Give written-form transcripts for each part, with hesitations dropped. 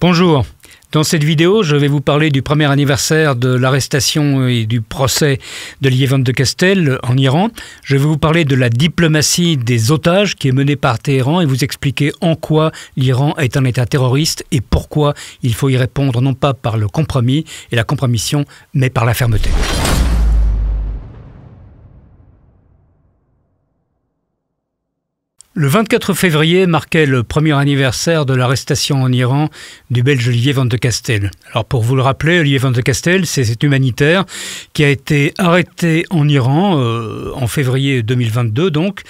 Bonjour. Dans cette vidéo, je vais vous parler du premier anniversaire de l'arrestation et du procès d'Olivier Van de Castell en Iran. Je vais vous parler de la diplomatie des otages qui est menée par Téhéran et vous expliquer en quoi l'Iran est un État terroriste et pourquoi il faut y répondre non pas par le compromis et la compromission, mais par la fermeté. Le 24 février marquait le premier anniversaire de l'arrestation en Iran du Belge Olivier Van de Castell. Alors pour vous le rappeler, Olivier Van de Castell, c'est cet humanitaire qui a été arrêté en Iran en février 2022 donc,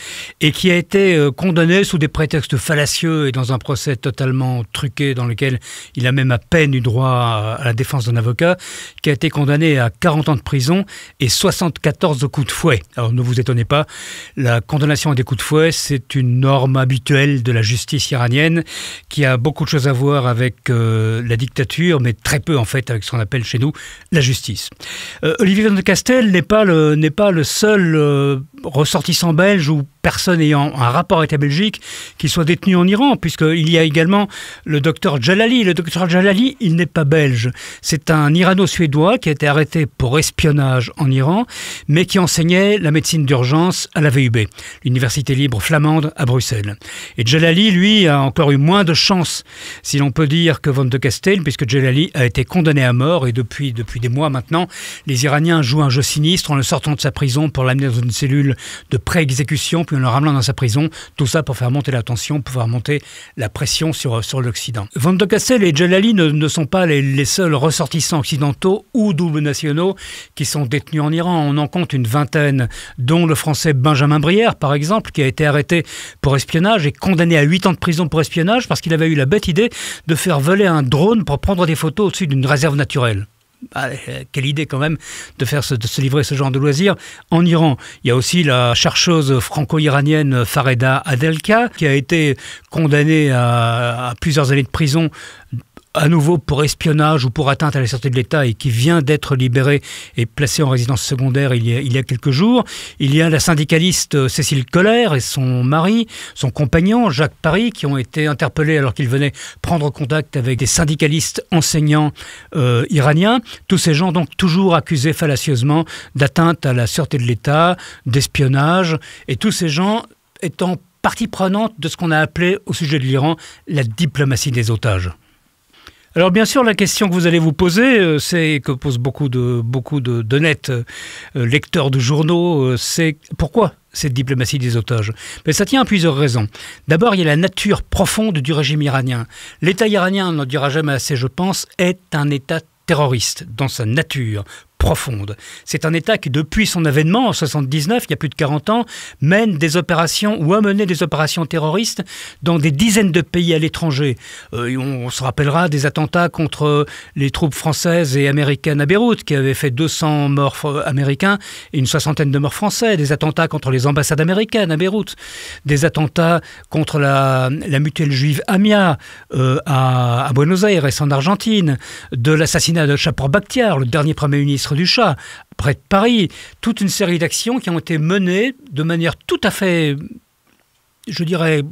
et qui a été condamné sous des prétextes fallacieux et dans un procès totalement truqué dans lequel il a même à peine eu droit à la défense d'un avocat, qui a été condamné à 40 ans de prison et 74 coups de fouet. Alors ne vous étonnez pas, la condamnation à des coups de fouet, c'est une norme habituelle de la justice iranienne qui a beaucoup de choses à voir avec la dictature, mais très peu en fait avec ce qu'on appelle chez nous la justice. Olivier Van de Castell n'est pas le seul ressortissant belge ou personne ayant un rapport avec la Belgique qui soit détenu en Iran, puisqu'il y a également le docteur Djalali. Le docteur Djalali, il n'est pas belge. C'est un Irano-Suédois qui a été arrêté pour espionnage en Iran, mais qui enseignait la médecine d'urgence à la VUB, l'université libre flamande à Bruxelles. Et Djalali, lui, a encore eu moins de chance, si l'on peut dire, que Van de Castell, puisque Djalali a été condamné à mort et depuis des mois maintenant, les Iraniens jouent un jeu sinistre en le sortant de sa prison pour l'amener dans une cellule de pré-exécution, puis en le ramenant dans sa prison, tout ça pour faire monter la tension, pour faire monter la pression sur l'Occident. Van de Castell et Djalali ne sont pas les seuls ressortissants occidentaux ou double nationaux qui sont détenus en Iran. On en compte une vingtaine, dont le français Benjamin Brière, par exemple, qui a été arrêté pour espionnage et condamné à 8 ans de prison pour espionnage parce qu'il avait eu la bête idée de faire voler un drone pour prendre des photos au-dessus d'une réserve naturelle. Ah, quelle idée quand même de se livrer ce genre de loisirs en Iran. Il y a aussi la chercheuse franco-iranienne Fareda Adelka qui a été condamnée à plusieurs années de prison à nouveau pour espionnage ou pour atteinte à la sûreté de l'État et qui vient d'être libérée et placée en résidence secondaire il y a quelques jours. Il y a la syndicaliste Cécile Coller et son mari, son compagnon Jacques Paris, qui ont été interpellés alors qu'ils venaient prendre contact avec des syndicalistes enseignants iraniens. Tous ces gens donc toujours accusés fallacieusement d'atteinte à la sûreté de l'État, d'espionnage, et tous ces gens étant partie prenante de ce qu'on a appelé au sujet de l'Iran la diplomatie des otages. Alors bien sûr, la question que vous allez vous poser, c'est que posent beaucoup d'honnêtes lecteurs de journaux, c'est pourquoi cette diplomatie des otages? Mais ça tient à plusieurs raisons. D'abord, il y a la nature profonde du régime iranien. L'État iranien, on n'en dira jamais assez, je pense, est un État terroriste dans sa nature profonde. C'est un État qui, depuis son avènement en 1979, il y a plus de 40 ans, mène des opérations ou a mené des opérations terroristes dans des dizaines de pays à l'étranger. On se rappellera des attentats contre les troupes françaises et américaines à Beyrouth, qui avaient fait 200 morts américains et une soixantaine de morts français. Des attentats contre les ambassades américaines à Beyrouth. Des attentats contre la mutuelle juive Amia à Buenos Aires, en Argentine. De l'assassinat de Chapor Bakhtiar, le dernier Premier ministre du Shah, près de Paris, toute une série d'actions qui ont été menées de manière tout à fait, je dirais,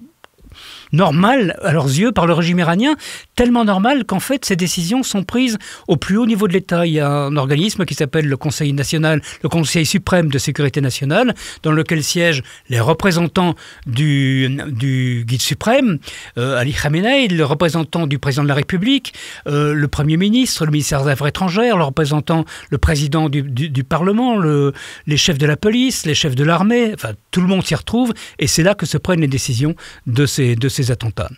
normale à leurs yeux par le régime iranien, tellement normale qu'en fait ces décisions sont prises au plus haut niveau de l'État. Il y a un organisme qui s'appelle le Conseil national, le Conseil suprême de sécurité nationale, dans lequel siègent les représentants du guide suprême, Ali Khamenei, le représentant du président de la République, le Premier ministre, le ministère des Affaires étrangères, le président du Parlement, les chefs de la police, les chefs de l'armée, enfin tout le monde s'y retrouve et c'est là que se prennent les décisions de ces attentats.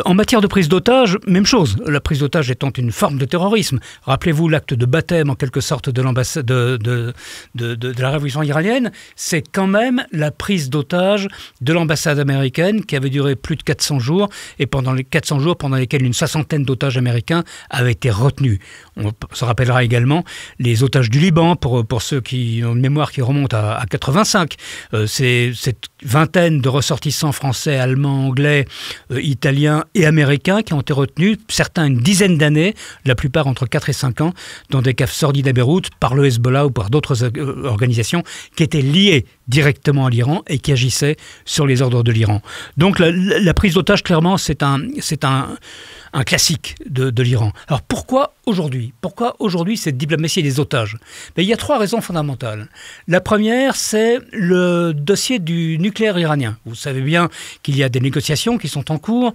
En matière de prise d'otages, même chose, la prise d'otages étant une forme de terrorisme. Rappelez-vous l'acte de baptême en quelque sorte de la révolution iranienne, c'est quand même la prise d'otages de l'ambassade américaine qui avait duré plus de 400 jours et pendant les 400 jours pendant lesquels une soixantaine d'otages américains avaient été retenus. On se rappellera également les otages du Liban pour ceux qui ont une mémoire qui remonte à 85. C'est cette vingtaine de ressortissants français, allemands, anglais, italiens et américains qui ont été retenus, certains une dizaine d'années, la plupart entre 4 et 5 ans, dans des caves sordides à Beyrouth par le Hezbollah ou par d'autres organisations qui étaient liées directement à l'Iran et qui agissaient sur les ordres de l'Iran. Donc la prise d'otage, clairement, c'est un un classique de l'Iran. Alors pourquoi aujourd'hui cette diplomatie des otages? Il y a 3 raisons fondamentales. La première, c'est le dossier du nucléaire iranien. Vous savez bien qu'il y a des négociations qui sont en cours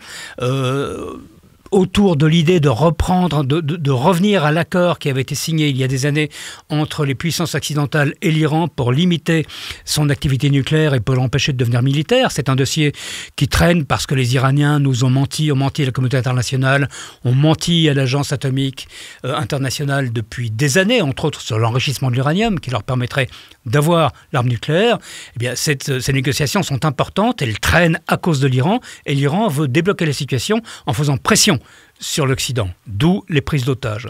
autour de l'idée de reprendre, de revenir à l'accord qui avait été signé il y a des années entre les puissances occidentales et l'Iran pour limiter son activité nucléaire et pour l'empêcher de devenir militaire. C'est un dossier qui traîne parce que les Iraniens nous ont menti à la communauté internationale, ont menti à l'agence atomique internationale depuis des années, entre autres sur l'enrichissement de l'uranium qui leur permettrait d'avoir l'arme nucléaire. Eh bien, ces négociations sont importantes, elles traînent à cause de l'Iran et l'Iran veut débloquer la situation en faisant pression sur l'Occident, d'où les prises d'otages.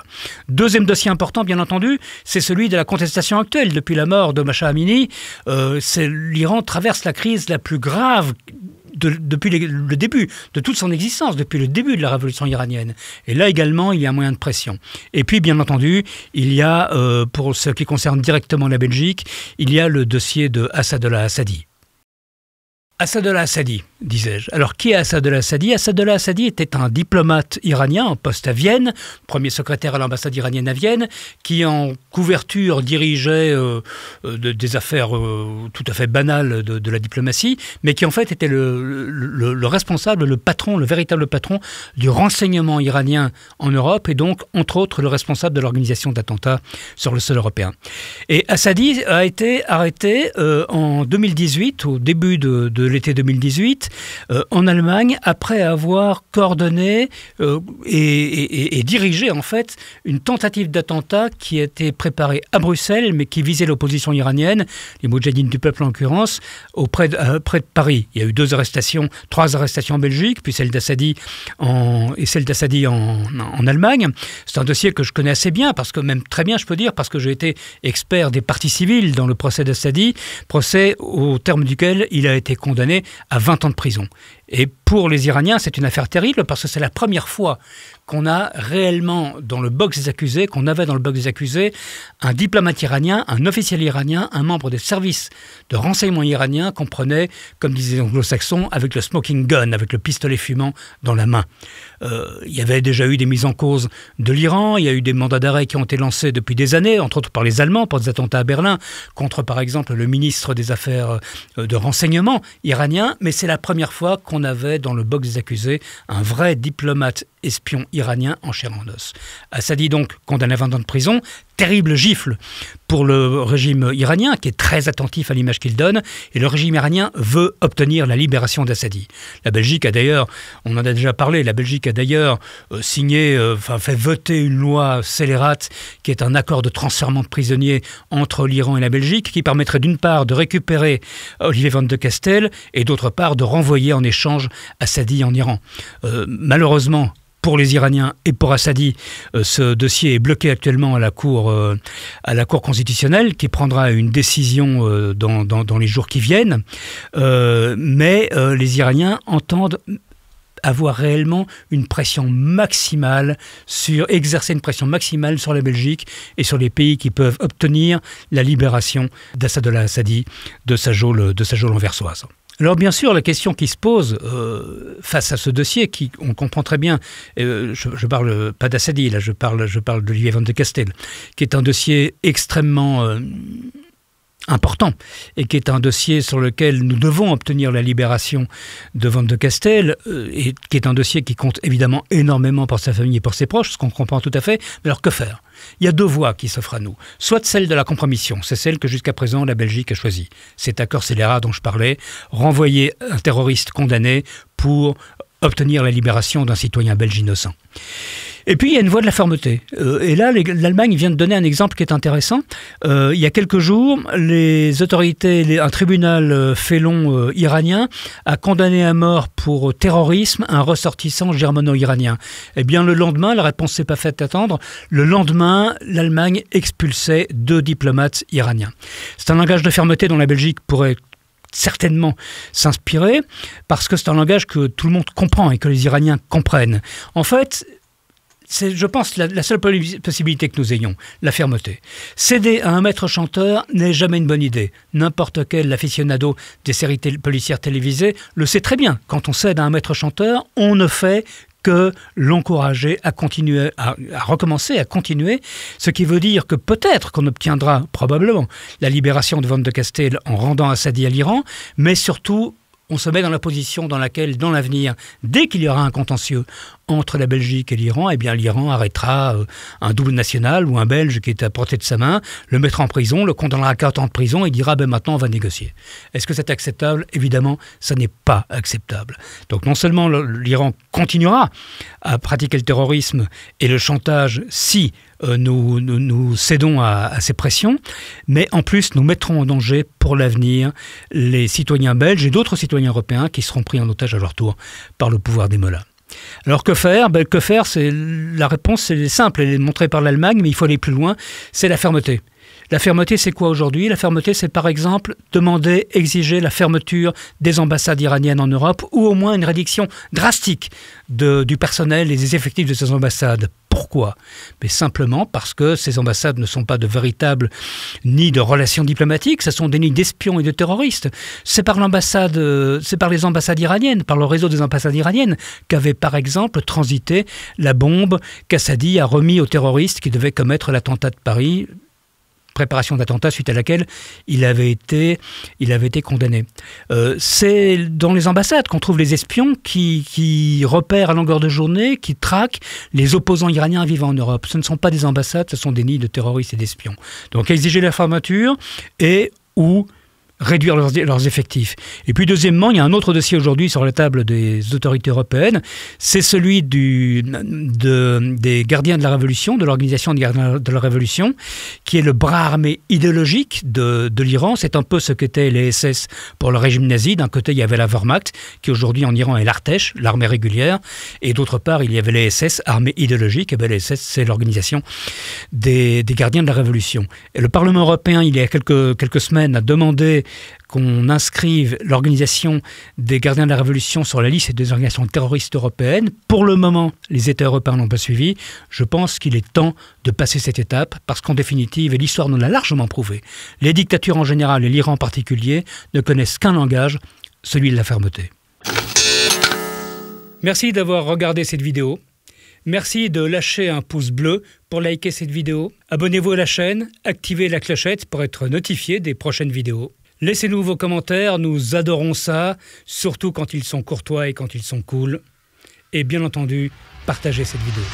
Deuxième dossier important, bien entendu, c'est celui de la contestation actuelle. Depuis la mort de Mahsa Amini, l'Iran traverse la crise la plus grave depuis le début de toute son existence, depuis le début de la révolution iranienne. Et là également, il y a un moyen de pression. Et puis, bien entendu, il y a, pour ce qui concerne directement la Belgique, il y a le dossier de Assadollah Assadi. Assadollah Assadi, disais-je. Alors, qui est Assadollah Assadi? Assadollah Assadi était un diplomate iranien en poste à Vienne, premier secrétaire à l'ambassade iranienne à Vienne, qui en couverture dirigeait des affaires tout à fait banales de la diplomatie, mais qui en fait était le responsable, le patron, le véritable patron du renseignement iranien en Europe et donc, entre autres, le responsable de l'organisation d'attentats sur le sol européen. Et Assadi a été arrêté en 2018, au début de l'été 2018, en Allemagne, après avoir coordonné et dirigé en fait une tentative d'attentat qui a été préparée à Bruxelles, mais qui visait l'opposition iranienne, les Moudjahidines du peuple en l'occurrence, près de Paris. Il y a eu 3 arrestations en Belgique, puis celle d'Assadi en Allemagne. C'est un dossier que je connais assez bien, parce que même très bien, je peux dire, parce que j'ai été expert des parties civiles dans le procès d'Assadi, procès au terme duquel il a été condamné à 20 ans de prison. Et pour les Iraniens, c'est une affaire terrible parce que c'est la première fois qu'on a réellement dans le box des accusés, un diplomate iranien, un officiel iranien, un membre des services de renseignement iranien qu'on prenait, comme disaient les anglo-saxons, avec le smoking gun, avec le pistolet fumant dans la main. Il y avait déjà eu des mises en cause de l'Iran, il y a eu des mandats d'arrêt qui ont été lancés depuis des années, entre autres par les Allemands, pour des attentats à Berlin, contre par exemple le ministre des Affaires de renseignement iranien, mais c'est la première fois qu'on avait dans le box des accusés un vrai diplomate espion iranien en chair et en os. Assadi donc condamné à 20 ans de prison, terrible gifle pour le régime iranien qui est très attentif à l'image qu'il donne, et le régime iranien veut obtenir la libération d'Assadi. La Belgique a d'ailleurs, on en a déjà parlé, la Belgique a d'ailleurs fait voter une loi scélérate qui est un accord de transfèrement de prisonniers entre l'Iran et la Belgique qui permettrait d'une part de récupérer Olivier Van de Castel et d'autre part de renvoyer en échange Assadi en Iran. Malheureusement, pour les Iraniens et pour Assadi, ce dossier est bloqué actuellement à la Cour constitutionnelle qui prendra une décision dans les jours qui viennent. Mais les Iraniens entendent avoir réellement exercer une pression maximale sur la Belgique et sur les pays qui peuvent obtenir la libération d'Assadollah Assadi de sa geôle anversoise. Alors bien sûr, la question qui se pose face à ce dossier, on comprend très bien, je parle pas d'Assadi, là je parle d'Olivier Van de Castel, qui est un dossier extrêmement important et qui est un dossier sur lequel nous devons obtenir la libération de Van de Castel et qui est un dossier qui compte évidemment énormément pour sa famille et pour ses proches, ce qu'on comprend tout à fait. Mais alors que faire? Il y a 2 voies qui s'offrent à nous. Soit celle de la compromission, c'est celle que jusqu'à présent la Belgique a choisie. Cet accord scélérat dont je parlais, renvoyer un terroriste condamné pour obtenir la libération d'un citoyen belge innocent. Et puis, il y a une voie de la fermeté. Et là, l'Allemagne vient de donner un exemple qui est intéressant. Il y a quelques jours, les autorités, un tribunal félon iranien a condamné à mort pour terrorisme un ressortissant germano-iranien. Eh bien, le lendemain, la réponse s'est pas faite attendre. Le lendemain, l'Allemagne expulsait 2 diplomates iraniens. C'est un langage de fermeté dont la Belgique pourrait certainement s'inspirer, parce que c'est un langage que tout le monde comprend et que les Iraniens comprennent. En fait, c'est, je pense, la seule possibilité que nous ayons, la fermeté. Céder à un maître chanteur n'est jamais une bonne idée. N'importe quel aficionado des séries policières télévisées le sait très bien. Quand on cède à un maître chanteur, on ne fait que l'encourager à continuer, à recommencer, à continuer, ce qui veut dire que peut-être qu'on obtiendra probablement la libération de Van de Castell en rendant Assadi à l'Iran, mais surtout on se met dans la position dans laquelle, dans l'avenir, dès qu'il y aura un contentieux entre la Belgique et l'Iran, eh bien l'Iran arrêtera un double national ou un Belge qui est à portée de sa main, le mettra en prison, le condamnera à 4 ans de prison et dira maintenant on va négocier. Est-ce que c'est acceptable? Évidemment, ça n'est pas acceptable. Donc non seulement l'Iran continuera à pratiquer le terrorisme et le chantage si nous cédons à ces pressions, mais en plus nous mettrons en danger pour l'avenir les citoyens belges et d'autres citoyens européens qui seront pris en otage à leur tour par le pouvoir des mollahs. Alors que faire? La réponse est simple, elle est montrée par l'Allemagne, mais il faut aller plus loin, c'est la fermeté. La fermeté, c'est quoi aujourd'hui? La fermeté, c'est par exemple exiger la fermeture des ambassades iraniennes en Europe ou au moins une réduction drastique du personnel et des effectifs de ces ambassades. Pourquoi? Mais simplement parce que ces ambassades ne sont pas de véritables nids de relations diplomatiques, ce sont des nids d'espions et de terroristes. C'est par les ambassades iraniennes, par le réseau des ambassades iraniennes, qu'avait par exemple transité la bombe qu'Assadi a remis aux terroristes qui devaient commettre l'attentat de Paris, préparation d'attentat suite à laquelle il avait été condamné. C'est dans les ambassades qu'on trouve les espions qui repèrent à longueur de journée, qui traquent les opposants iraniens vivant en Europe. Ce ne sont pas des ambassades, ce sont des nids de terroristes et d'espions. Donc exiger la fermeture et ou réduire leurs effectifs. Et puis deuxièmement, il y a un autre dossier aujourd'hui sur la table des autorités européennes, c'est celui des gardiens de la Révolution, de l'organisation des gardiens de la Révolution, qui est le bras armé idéologique de l'Iran. C'est un peu ce qu'étaient les SS pour le régime nazi. D'un côté, il y avait la Wehrmacht, qui aujourd'hui en Iran est l'Artesh, l'armée régulière, et d'autre part, il y avait les SS, armée idéologique. Et bien, les SS, c'est l'organisation des gardiens de la Révolution. Et le Parlement européen, il y a quelques semaines, a demandé qu'on inscrive l'organisation des gardiens de la Révolution sur la liste des organisations terroristes européennes. Pour le moment, les États européens n'ont pas suivi. Je pense qu'il est temps de passer cette étape parce qu'en définitive, et l'histoire nous l'a largement prouvé, les dictatures en général et l'Iran en particulier ne connaissent qu'un langage, celui de la fermeté. Merci d'avoir regardé cette vidéo. Merci de lâcher un pouce bleu pour liker cette vidéo. Abonnez-vous à la chaîne, activez la clochette pour être notifié des prochaines vidéos. Laissez-nous vos commentaires, nous adorons ça, surtout quand ils sont courtois et quand ils sont cool. Et bien entendu, partagez cette vidéo.